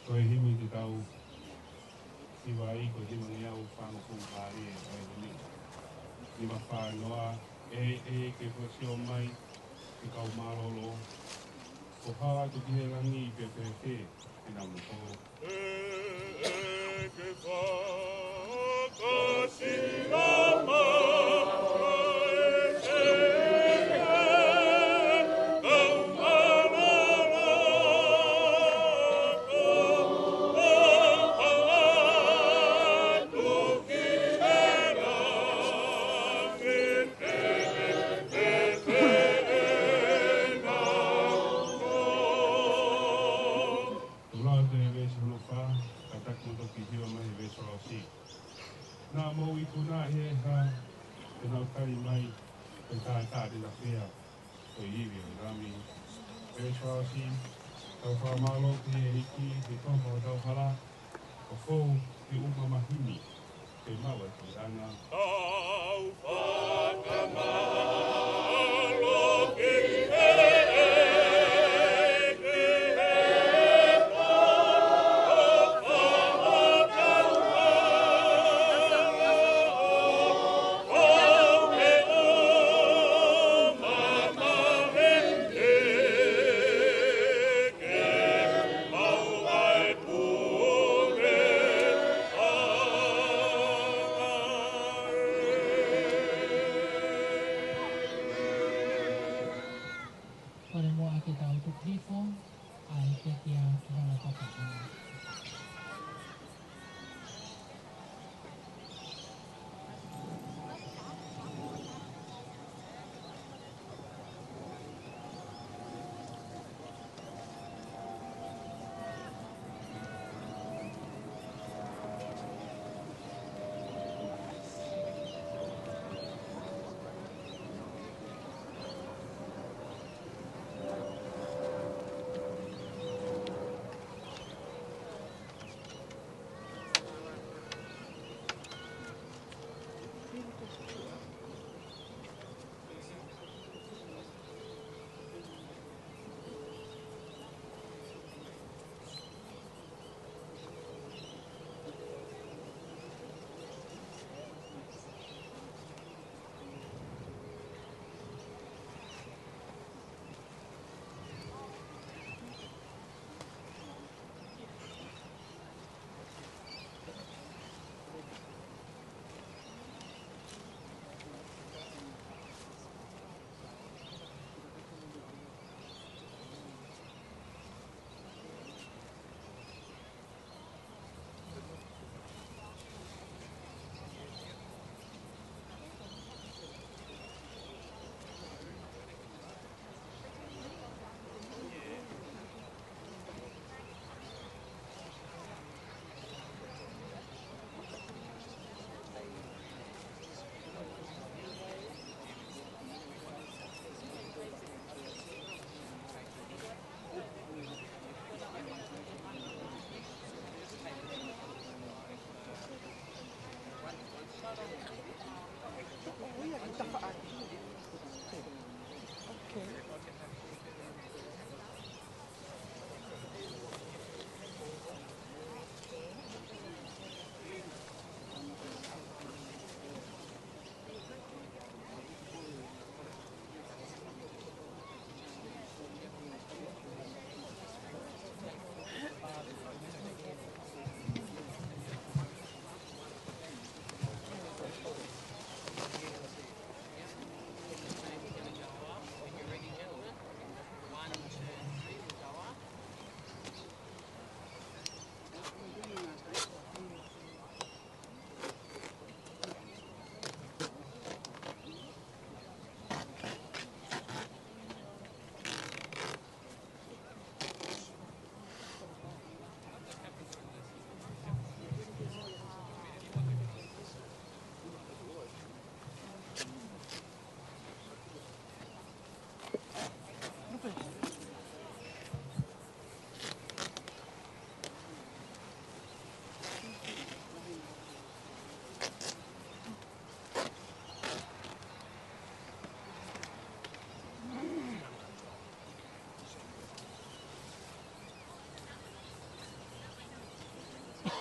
Koe himi te tau siwa i koe hima ni au whango kūpāri e koe himi. Ni ma whānoa ke whasio mai ke kau marolo. Ko hawa tu ki he rangi i pe te nā muko. Ke whakasira mai. Nā mō I kuna he ha te nau kari mai te tā na whea o iwi o rami. E chwasi, tau whamalo te hiki, te topa o tau hara, o fōu te upa mahini, te maua te ranga. Tau whakamalo ki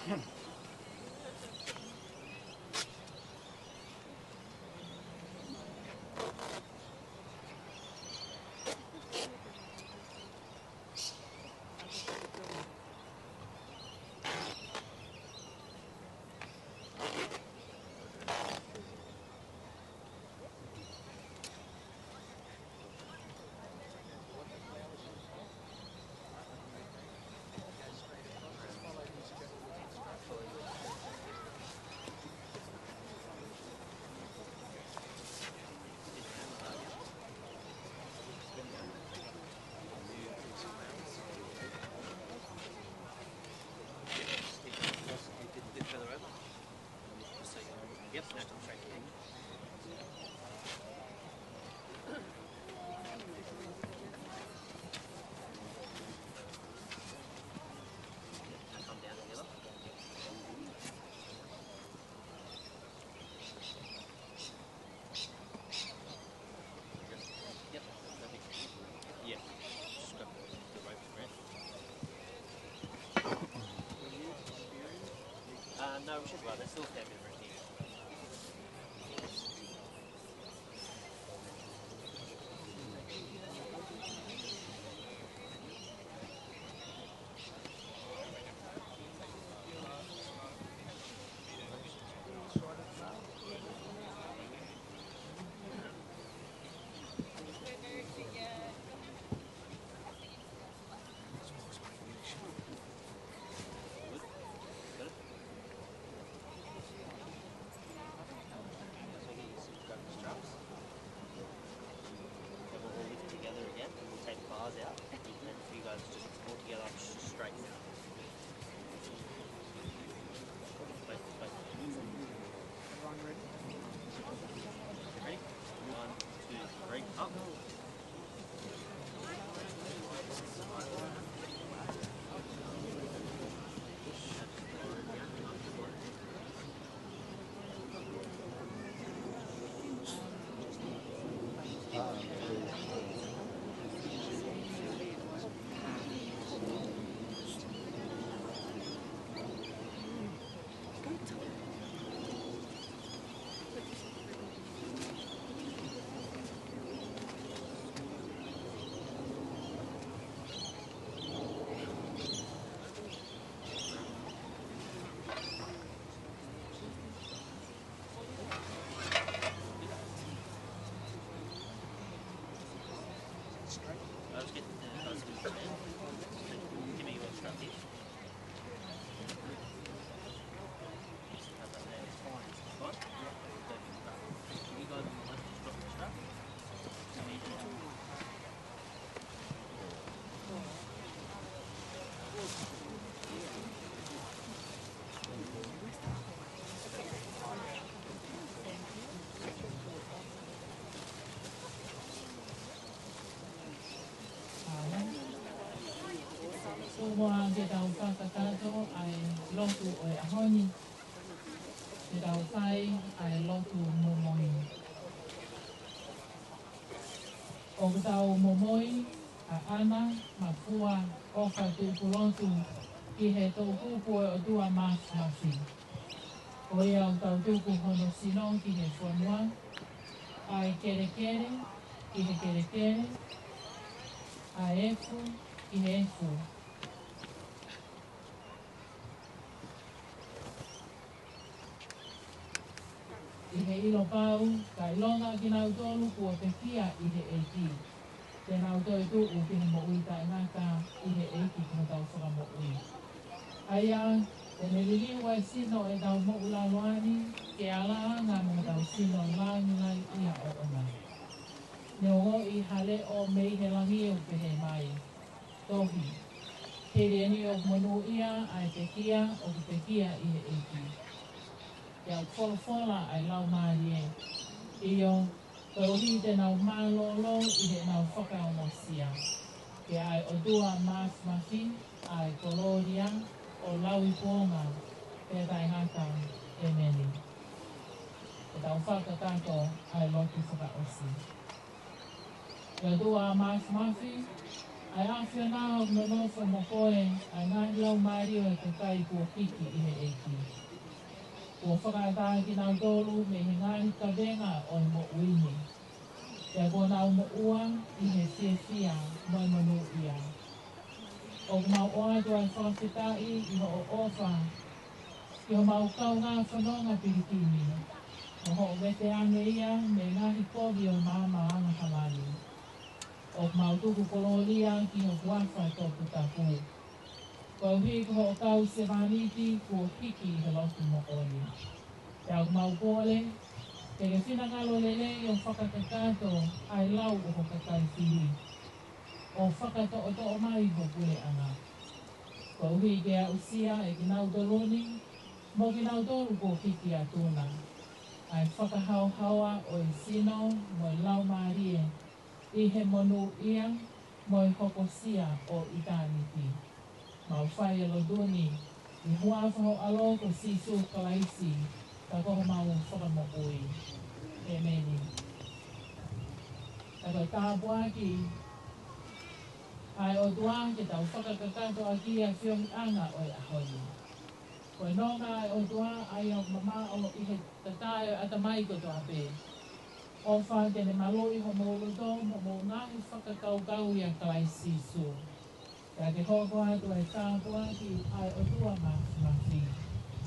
No, we should well. There's still a fair bit of routine. Mua ke tau whakatato ai lotu o e ahoni. Ke tau whai ai lotu momoi. O ke tau momoi a ana ma pua o ka tuku lotu ki he tau kupu o tua mas masi. O ia o tau tuku hono sino ki he whanua. Ai kere kere ki he kere kere. A efu ki he efu. I he ilo pau, ka ilonga ki nau tolu kua te kia i he eiti. Te nau toi tu u ki he mo ui ta ngaka i he eiti ki tau whaka mo ui. Aia, te nelili wai sino e tau mo ula loani, ke ala ngā mo tau sino langi ngai ia o ona. Ne o i hale o mei he langi o pe he mai. Tohi, he reni o monu ia ai te kia o te kia i he eiti. Te au whola ai lau maari e. Io, tauhi te nau mālolo i te nau whakaongosia. Ke ai o tua mas mafi, ai koloria, o lau i pōnga, pe tai ngata e meni. Ke tau whakatato ai lotu whakaosi. Ke tua mas mafi, Ai awhia nā o no wha mokoe, ai ngahi lau maari o te kai kua kiki i he eiki. Kua whakaata ki nau tōru me he ngahi ka venga o mo uini. Te kua nau mo ua i he whiawhia moi manu ia. O mau oa tu ai whakawhitai i ho o ofa. Ki ho mau kau ngā whanonga pirikini. O ho o wete ange ia me ngahi kovi o māma anga hawani. O mau tuku koloria ki ho kuawha tō putapu. Ko hui ko ho kau se whaniti kua hiki he lotu mo oni. Te au mau kōle, te ke whina ngalo lele i o whakatakato ai lau o ho kakai whiri. O whakato o tō mai ho kule anga. Ko hui ke a usia e ki nau toloni, mo ki nau tōru kua hiki a tūna. Ai whakahau haua o i sino mo i lau maarie. I he monu ia, mo i hokosia o itaniti. Mau whai alo duni, i huawhaho alo ko sisu kalaisi, ka koho mau whakamoui. E meni. Ka koe tāpuaki, ai o tua ke tau whakakakato a ki a whiongi anga o i ahoni. Koe nonga ai o tua ai o mama o i he tatae atamai ko toa pē. O wha tene maloi ho mōru tō, mo ngahi whakakaukau i a kai sisu. Ka ke hoko atu ai tāpua ki ai o tua mawhi.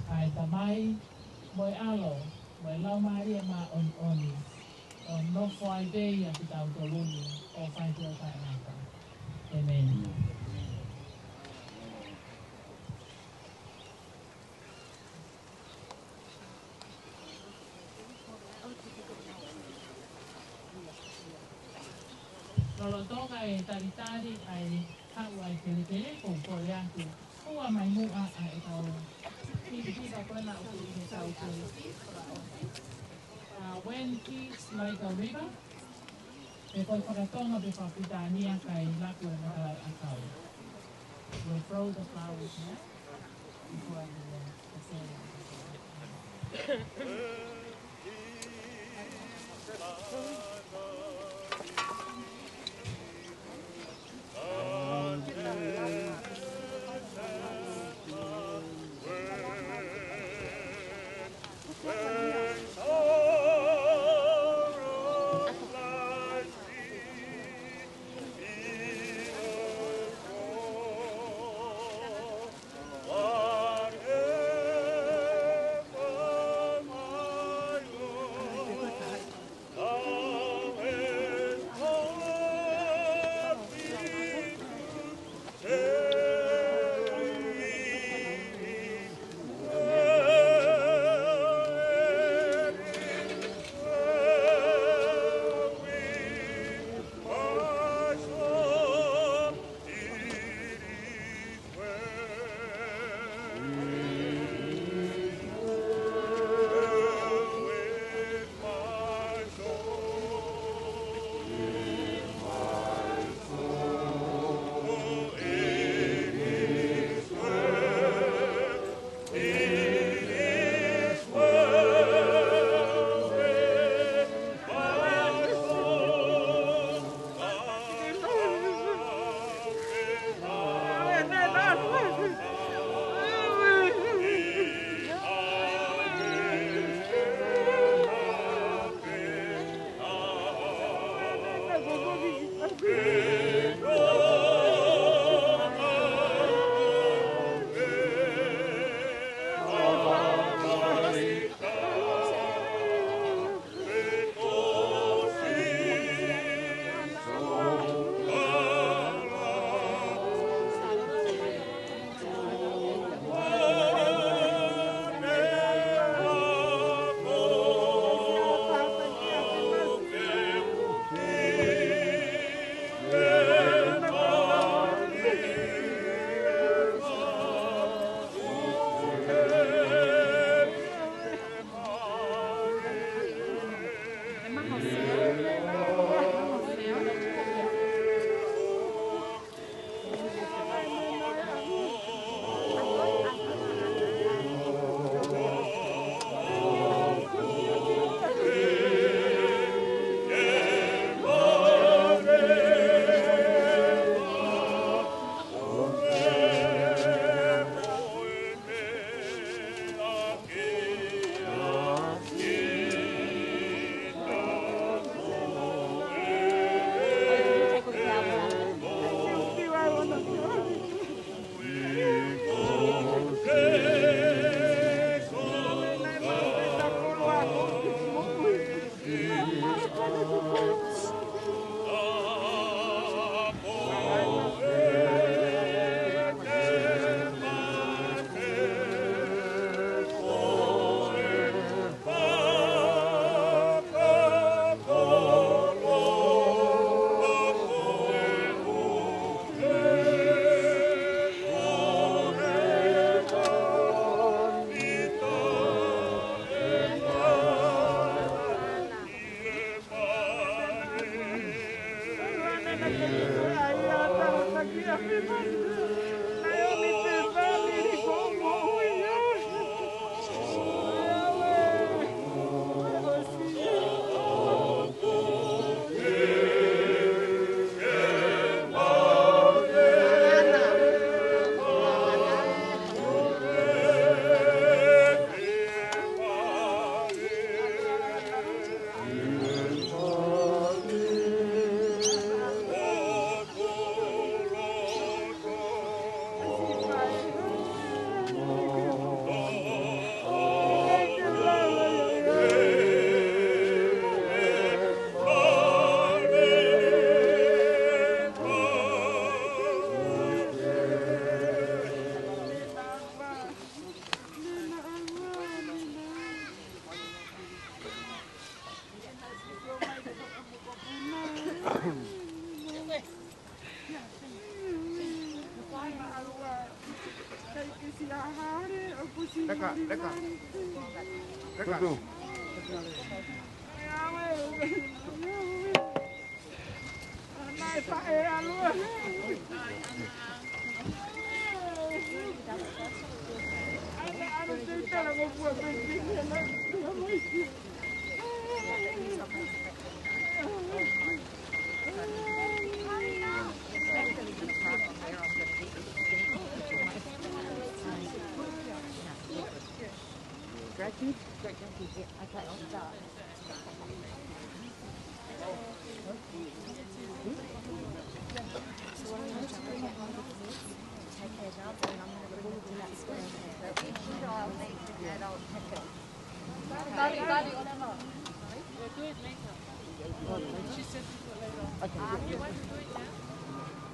Ai tamai, moi alo, moi lau maria ma on oni. O nofo ai bei a ki tau toluni, o whai tua kai naka. Amen. Lolo tonga e taritari ai hau ai teletele ko kore atu. Ua mai mua ai tau. Hika koena o kuri he tau kuri. When peace like a river, e koi whakatonga pe whapitania kai laku e makalai akau. We'll throw the flowers now before I do the ceremony. Oh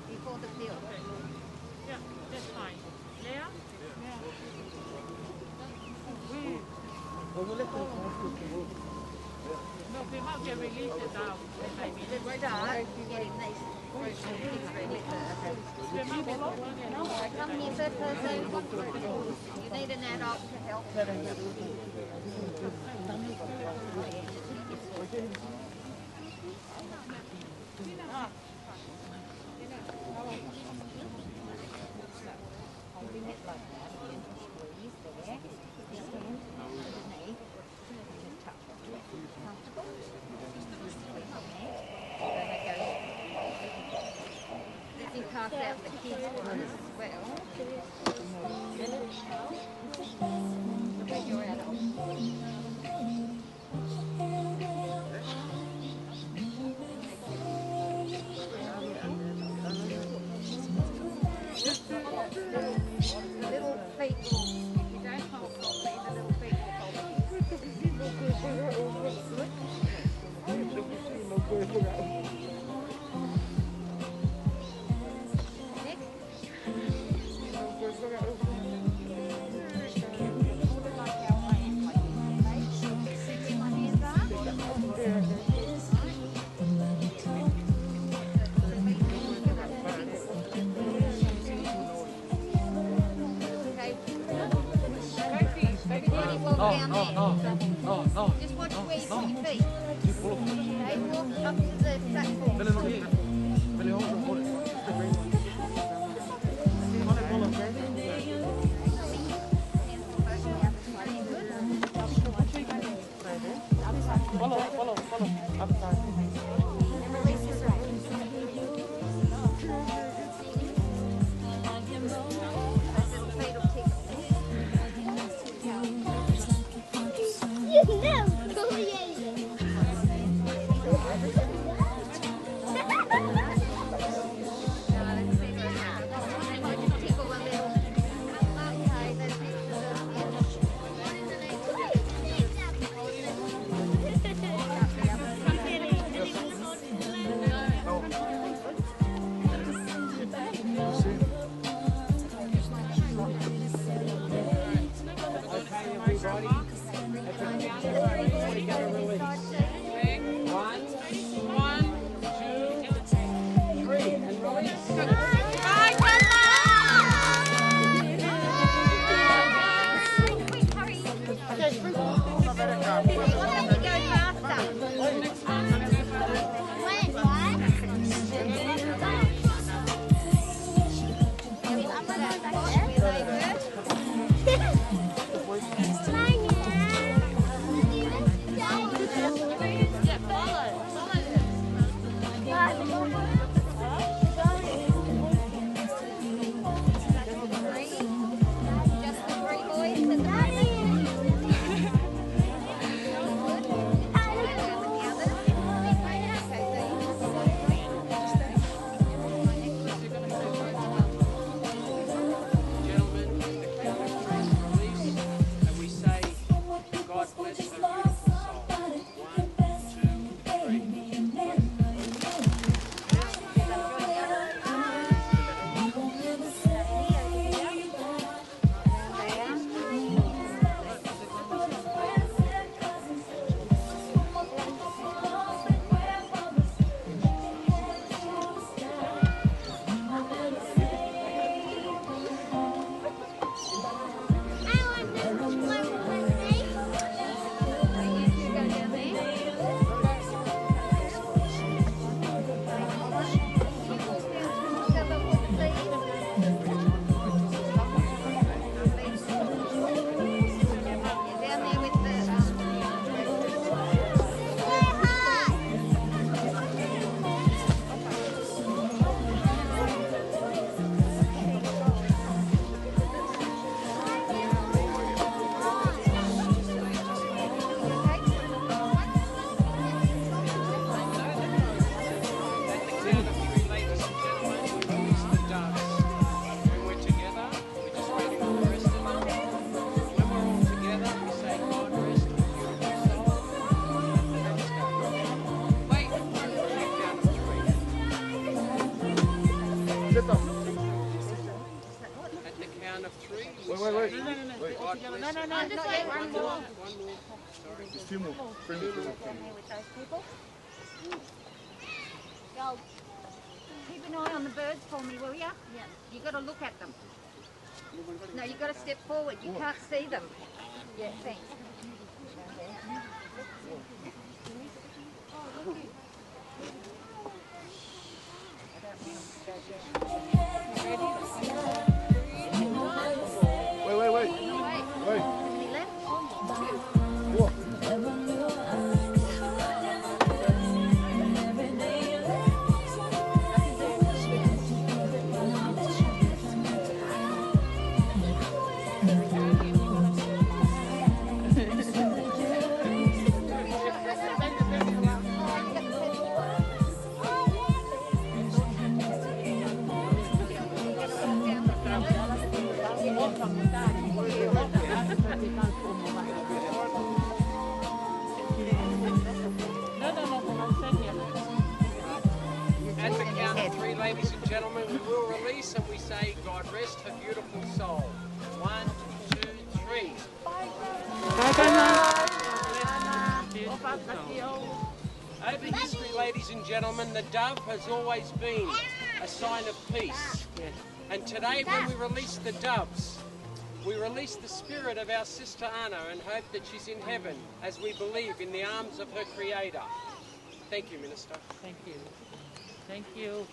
Before the field. Yeah, that's fine. Leah? No, we might get released now. Maybe. Right, get it nice. Come here, third person. You need an adult to help. Holding it like that, and squeeze there. Your hand underneath. Just touch it. Comfortable? Squeeze on there. Then it goes. If you pass out the kids one as well. When you're adult. The little feet will, if you don't hold properly, the little feet will hold Next. Hold it like our hand, like this, okay? See my hands are? No. Just watch where you put your feet. Okay, walk up to the platform. Follow. Upside. And release your right. Those little feet will tickle. Wait. No, just wait, one more. There's two more. Bring it. Down here with those people. Go. Keep an eye on the birds for me, will ya? Yeah. You got to look at them. No, you got to step forward. You can't see them. Yeah, thanks. Wait. Any left? What? At the count of three, ladies and gentlemen, we will release and we say, God rest her beautiful soul. 1, 2, 3. Over history, ladies and gentlemen, the dove has always been a sign of peace. And today when we release the doves, we release the spirit of our sister Anna and hope that she's in heaven as we believe in the arms of her Creator. Thank you, Minister. Thank you. Thank you.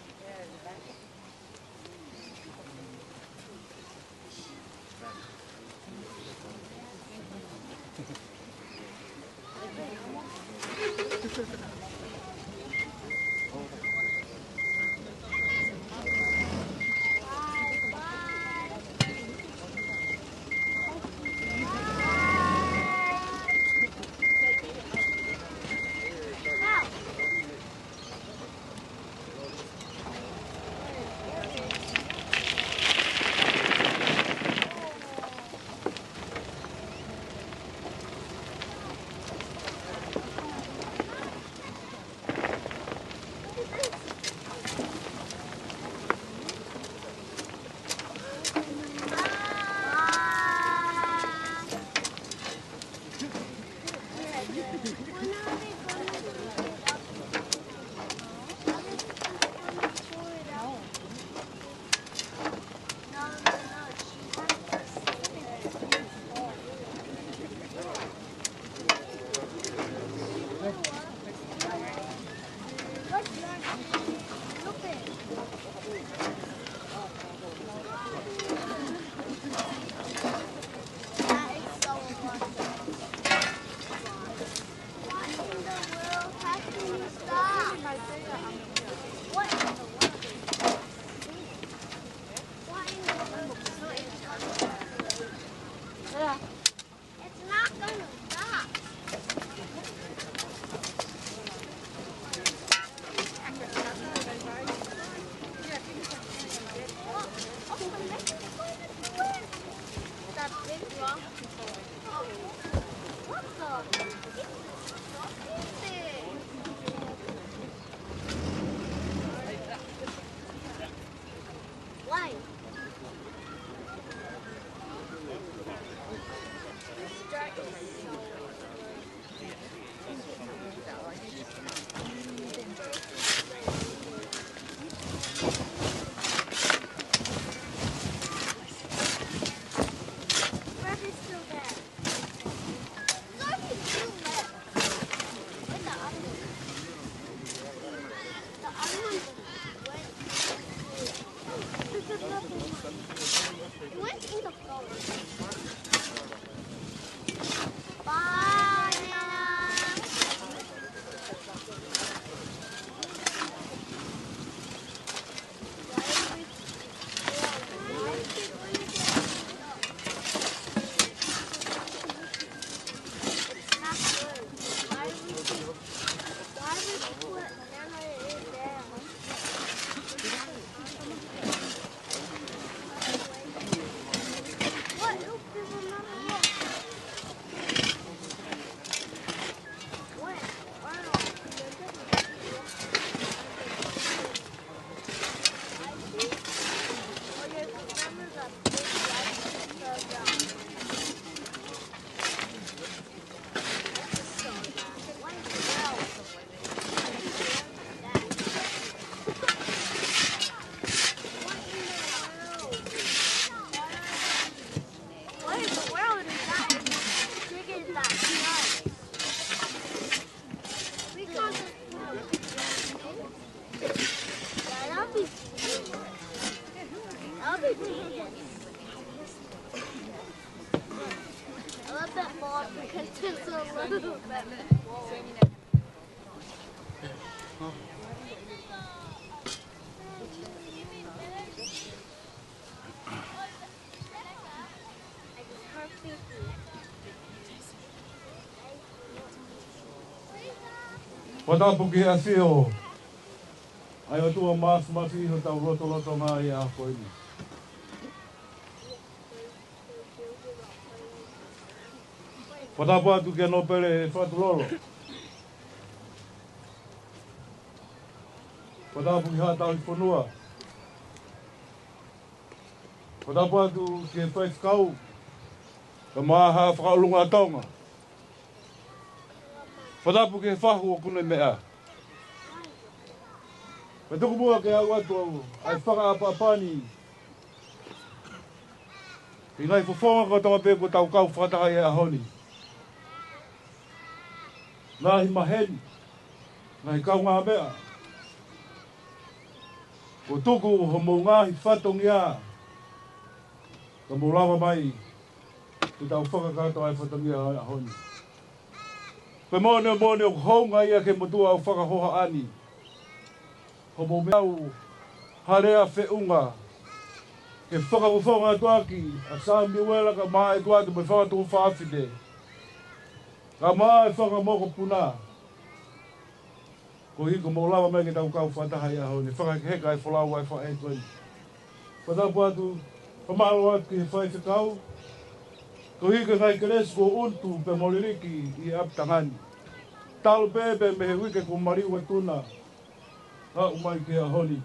Because it's so low. Watapu ki a whio. Ai o tua mafi ho tau roto ngā i a koini. Watapu atu ke no pere e whaturolo. Watapu ki hātau i whanua. Watapu atu ke whaifkau. Ka maha whakaulunga tonga. Whatapu ke whahu o kune mea. Me tuku mua ke au atu au, ai whakaapapani. I ngai whawhonga ko tonga pe ko tau kau whakataka i a honi. Ngahi maheni, ngahi kau ngā mea. Ko tuku ho mou ngahi whatongi a. Ka mou lawa mai, ki tau whakakato ai whatongi a honi. Pe mone o honga ia ke motua au whakahoha ani. Ho mo meau harea whiunga. Ke whakawhonga tuaki, a sāmi uela ka maa e tuatu me whakatuku whaafide. Ka maa e whakamoko puna. Ko hiko mo lawa mai ke tau kau whataha ia honi. Whakaheka e whalau ai wha e tuani. Whatapu atu, whamalo atu ki he whaifekau. Ko hika ngai keresu ko untu pe moliriki i aptangani. Talo bebe me he wike ko mariu e tuna. Ha umai ke a honi.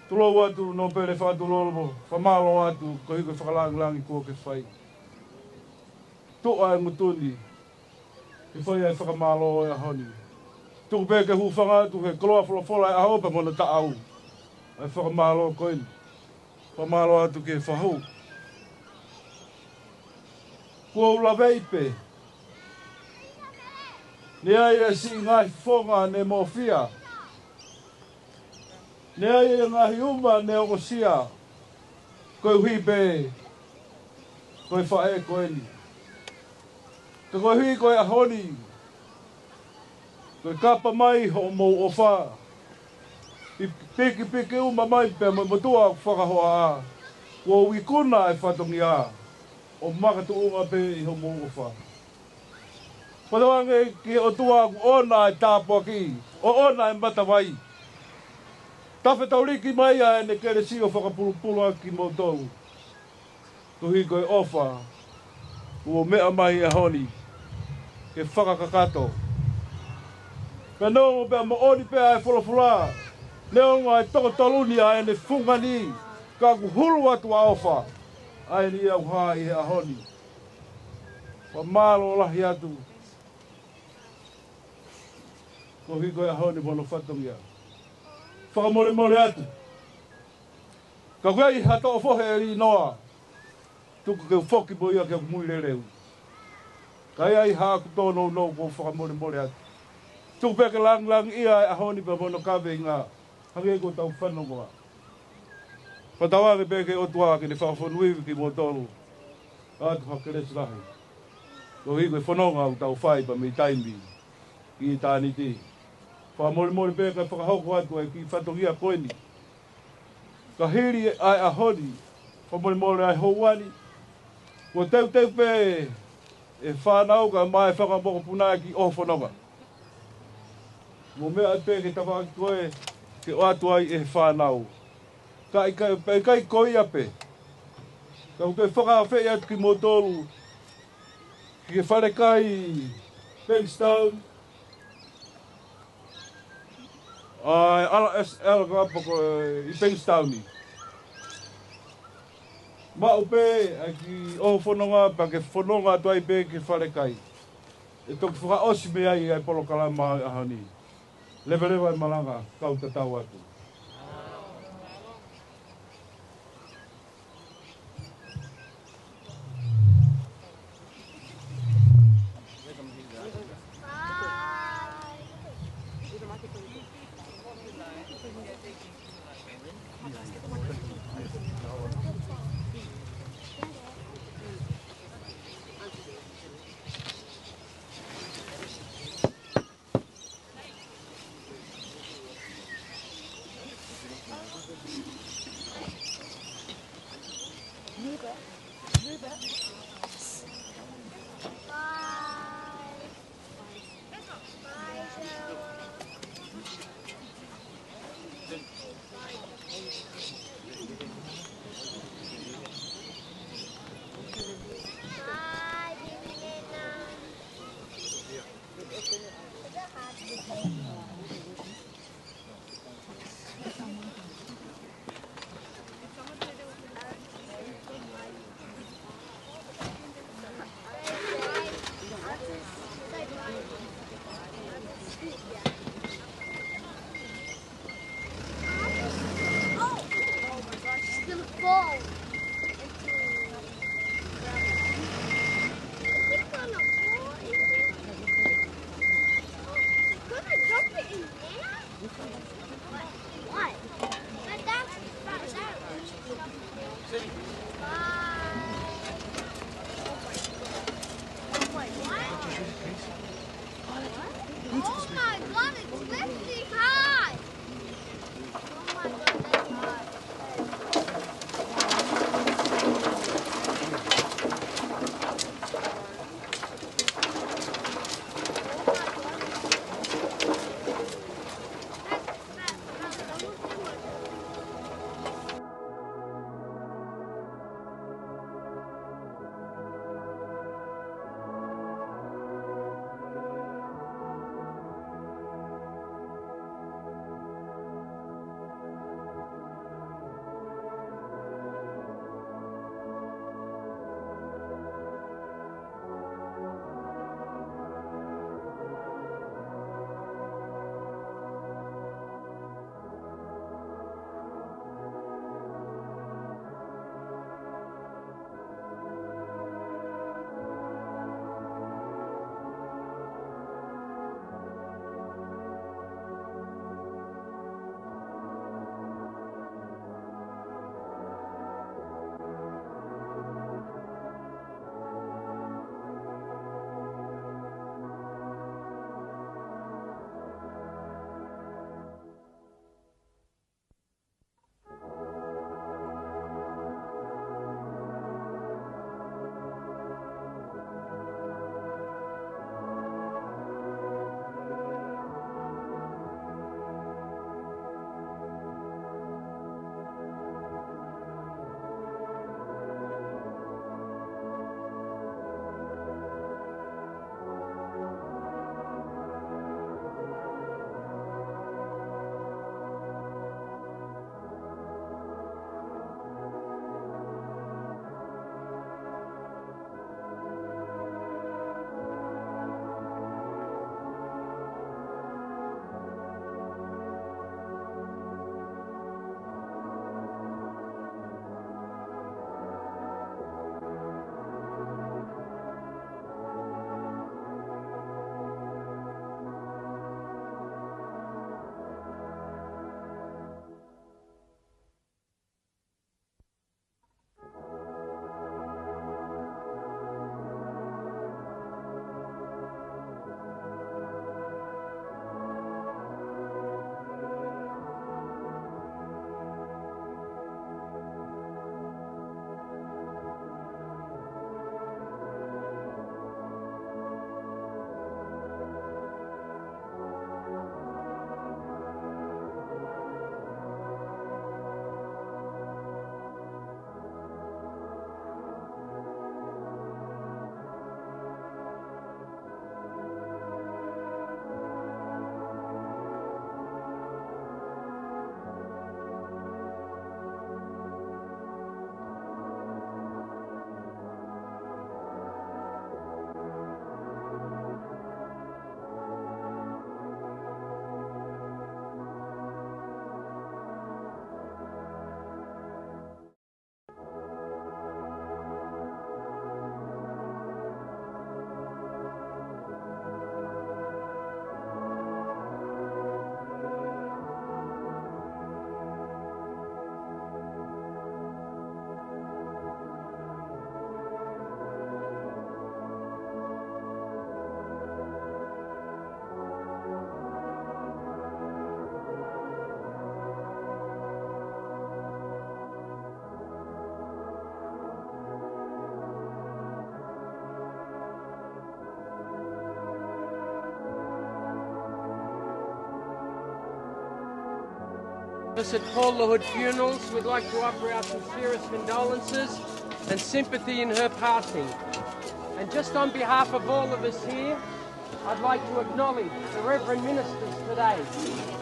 Tulo atu no pere whatu lolobo. Whamalo atu ko hika whakalangi kua ke whai. Tua e ngutuni. Ke whai ai whakamalo e a honi. Tuku pe ke hufanga atu he koloa wholofola e a hopa mona ta au. Ai whakamalo koini. Whamalo atu ke whahu. Kua ula veipe. Ne ai e si ngai whonga ne mo fia. Ne ai e ngahi uma ne o sia. Koe hui pe. Koe whae koe ni. Ka koe hui koe ahoni. Koe kapa mai ho mo o wha. Piki uma mai pe mo motua whakahoa a. Kua wikuna e whatongi a. O makatu unga pe i ho mo o wha. Patawange ki o tua ona e tāpua ki. O ona e matawai. Tawhe tauriki mai a e ne kere si o whakapulupulu ki mo tau. Tuhi koe ofa. Ua mea mai e honi. Ke whakakakato. Ka nongo pia mo oni pia e wholofula. Neonga e toko taluni a e ne fungani. Ka kuhulu atu a ofa. Ai ni au hai e a honi. Wa malo lahi atu. Ko hiko e a honi mono whatongia. Whakamore atu. Ka koe i hata o fohe e ri noa. Tuku ke whoki mo ia ke mui rereu. Ka ia i haaku tōno no ko whakamore atu. Tuku peke lang ia e a honi pa mono kawe ngā. Hange ko tau whanongoa. Patawange peke o tua ke ne whakafonuiwi ki mo tōru. Atu hakeresu rahi. Ko hiko e whanonga au tau whai pa mei taimbi. Ki i tāni ti. Whamori peke whakahoko atu e ki whatongia koeni. Ka hiri ai a honi. Whamori ai houani. Ko teu pe e whanau ka mai whakamoko puna ki o whanonga. Mo mea peke tawaki koe ke o atu ai e whanau. Kai koi ape. Ka koe whakawhi atu ki motoru. Ki e whare kai Bankstown. Ai ala SL ka apako i Bankstowni. Ma upe ki o whanonga pa ke whanonga atu ai pe ke whare kai. E toki whaka osi me ai ai polo kalama ahani. Lewa e malanga kau tatau atu. of us at Paul LaHood Funerals would like to offer our sincerest condolences and sympathy in her passing. And just on behalf of all of us here, I'd like to acknowledge the Reverend Ministers today,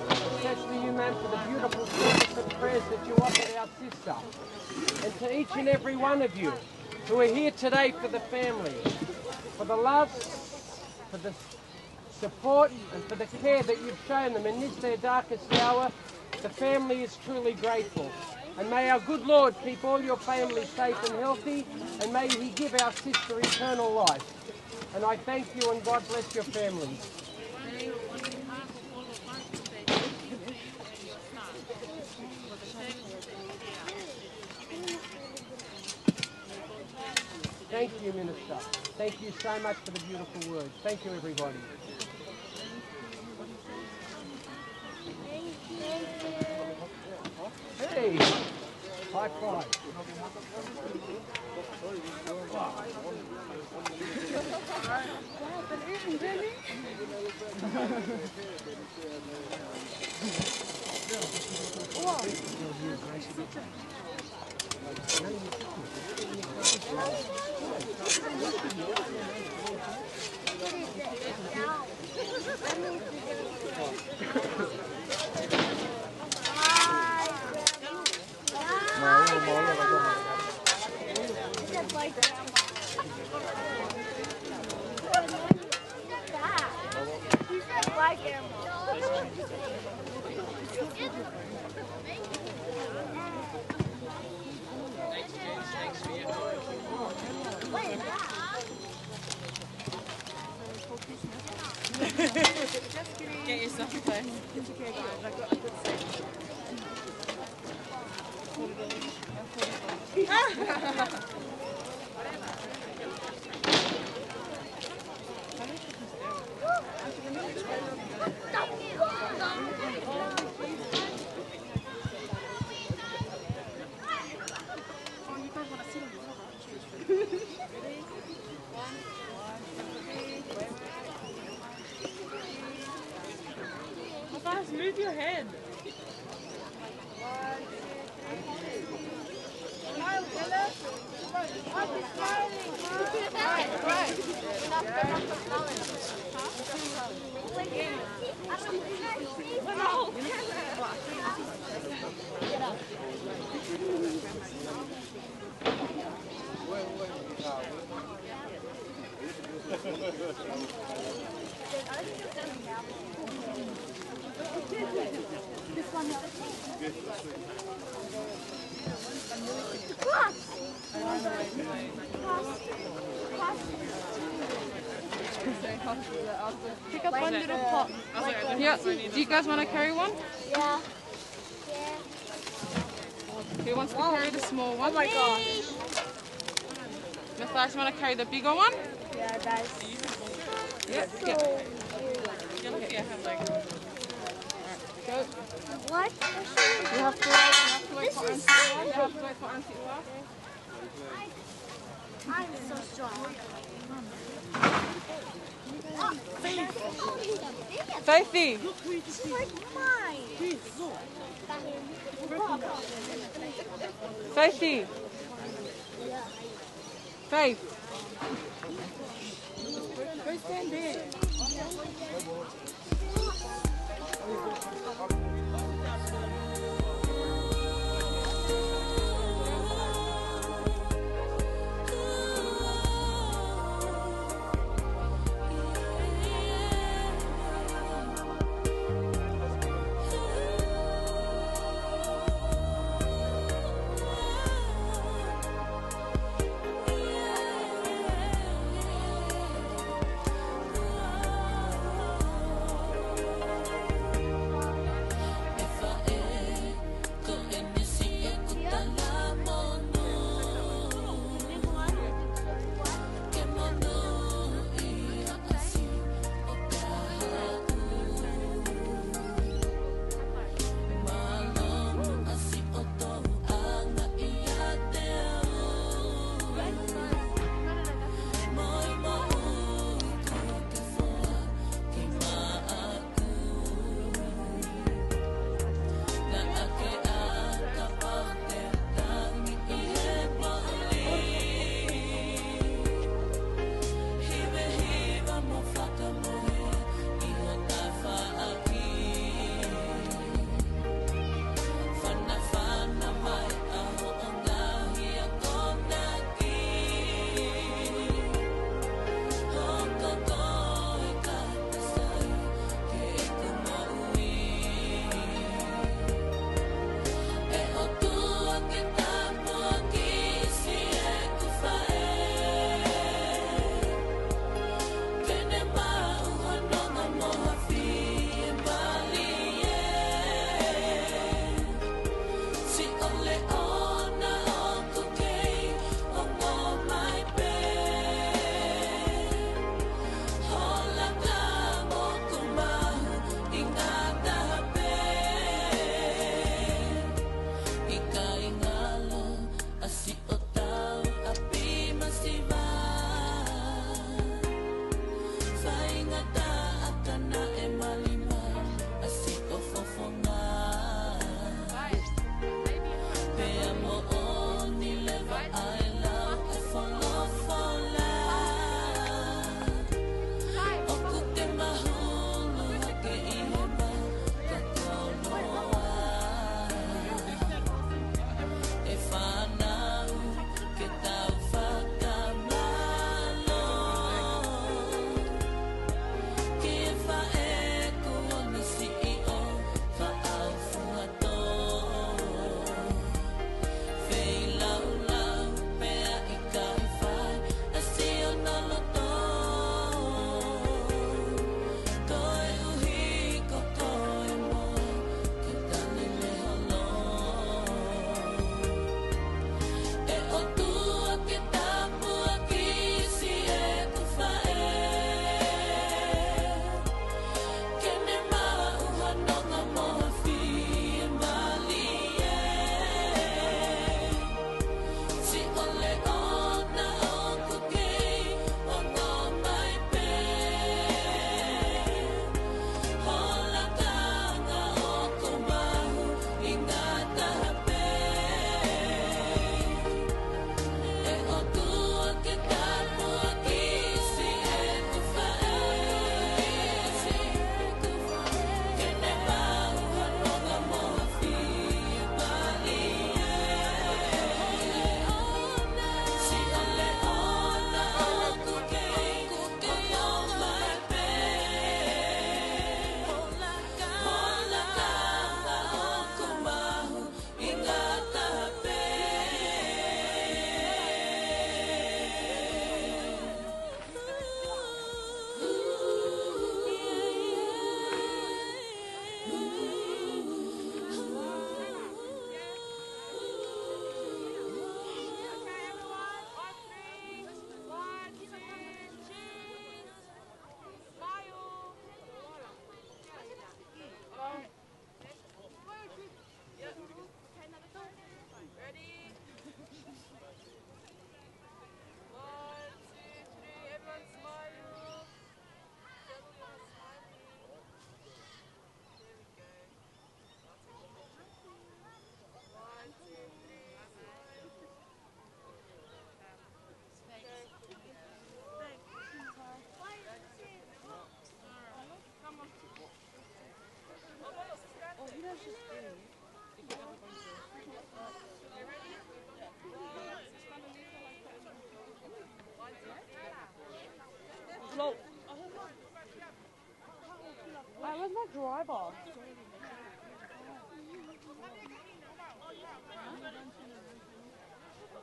especially you, ma'am, for the beautiful service and prayers that you offered our sister. And to each and every one of you who are here today for the family, for the love, for the support and for the care that you've shown them in this their darkest hour, the family is truly grateful. And may our good Lord keep all your families safe and healthy, and may He give our sister eternal life. And I thank you, and God bless your families. Thank you, Minister. Thank you so much for the beautiful words. Thank you, everybody. Hey, high five. Get yourself a phone. Move your head. This one. Pick up one little pot. Yeah. Do you guys want to carry one? Yeah. Who wants to carry the small one? Oh my gosh. Matthias, you want to carry the bigger one? Yeah, guys. Yep. So Yep. cute. You're lucky I have like. Alright, go. What? You have to wait for Auntie. You have to wait for Auntie. I'm so strong. Faithy. This is like mine. Faithy. Faith. Go stand there.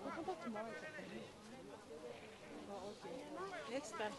We'll come back tomorrow. Oh, okay. Next time.